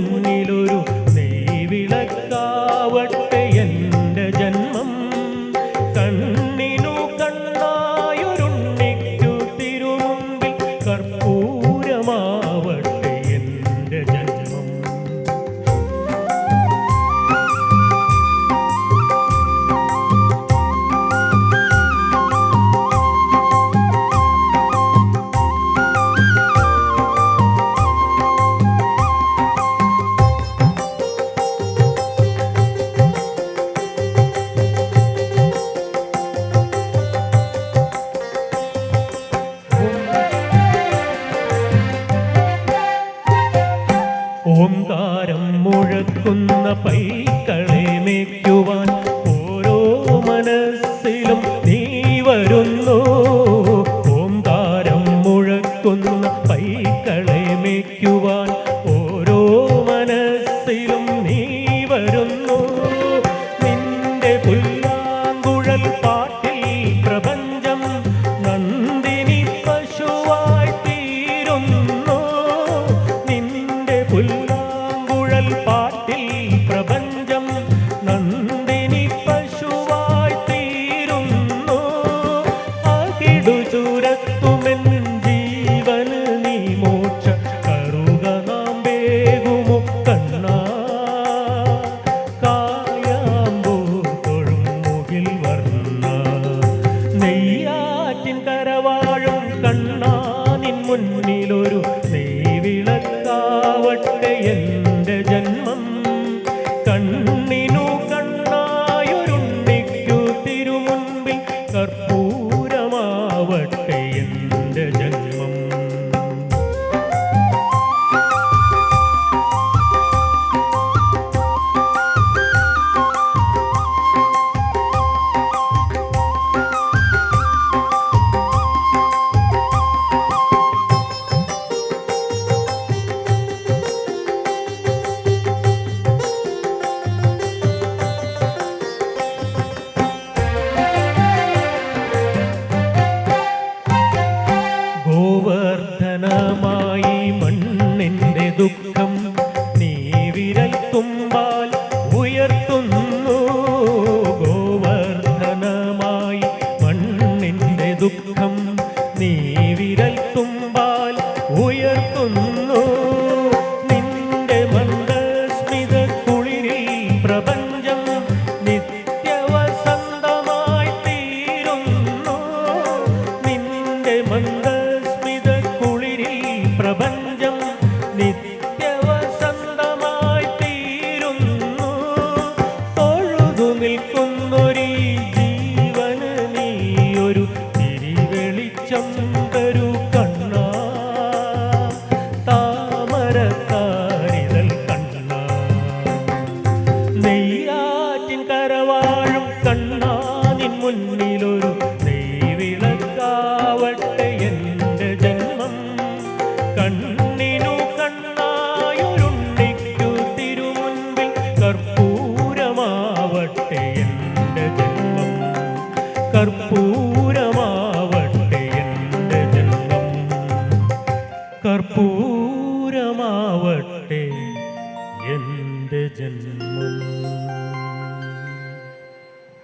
മുന്നിലൊരു നെയ്വിളക്കാവട്ടെ എൻ്റെ ജന്മം. കണ്ണിനു കണ്ണായൊരുണ്ണിക്കു തിരുമുമ്പിൽ കർപ്പൂരമാവട്ടെ എൻ്റെ ജന്മം. ഓംകാരം മുഴക്കുന്ന പൈക്കളെ മേയ്ക്കുവാൻ ഓരോ മനസ്സിലും നീ വരുന്നു. ഓംകാരം മുഴക്കുന്ന പൈക്കളെ മേയ്ക്കുവാൻ ഓരോ മനസ്സിലും നീ വരുന്നു. നിന്റെ പുല്ലാങ്കുഴൽ പാട്ടിൽ പ്രപഞ്ചം നന്ദിനി പശുവായി തീരുന്നു. നിന്റെ പുല്ലാങ്കുഴൽ പാട്ടിൽ പ്രപഞ്ചം നന്ദിനി പശുവായി തീരുന്നു. അകിടു ചുരത്തുമെൻ ജീവന് നീ മോക്ഷ കറുക നാം വേഗുമോ കണ്ണാ. കായാമ്പൂ തൊഴും മുകിൽ വർണ്ണ നെയ്യാറ്റിൻ കരവാഴും കണ്ണാ. നിൻ മുന്നിലൊരു നെയ്വിളക്കാവട്ടെ എൻ്റെ ജന്മം. കണ്ണിനു കണ്ണായൊരുണ്ണിക്കു തിരുമുൻപിൽ കർപ്പൂരമാവട്ടെ എൻ്റെ ജന്മം. ഗോവർദ്ധനമായി മണ്ണിൻ്റെ ദുഃഖം നീ വിരൽ തുമ്പാൽ ഉയർത്തുന്നു. ഗോവർദ്ധനമായി മണ്ണിൻ്റെ ദുഃഖം നീ വിരൽ തുമ്പാൽ ഉയർത്തുന്നു. നിന്റെ മന്ദസ്മിത കുളിരിൽ പ്രപഞ്ചം നിത്യവസന്തമായി തീരുന്നു. നിന്റെ പ്രപഞ്ചം നിത്യവസന്തമായി തീരുന്നു. തൊഴുതു നിൽക്കുന്നൊരീ ജീവന് നീയൊരു തിരിവെളിച്ചം തരൂ കണ്ണാ. താമരത്താരിതൽ കണ്ണാ. നെയ്യാറ്റിൻ കരവാഴും കണ്ണാ. നിൻ മുന്നിലൊരു നെയ്വിളക്കാവട്ടെ എൻ്റെ ജന്മം. കണ്ണിനു കണ്ണായൊരുണ്ണിക്കു തിരുമുൻപിൽ കർപ്പൂരമാവട്ടെ എൻ്റെ ജന്മം. കർപ്പൂരമാവട്ടെ എൻ്റെ ജന്മം. കർപ്പൂര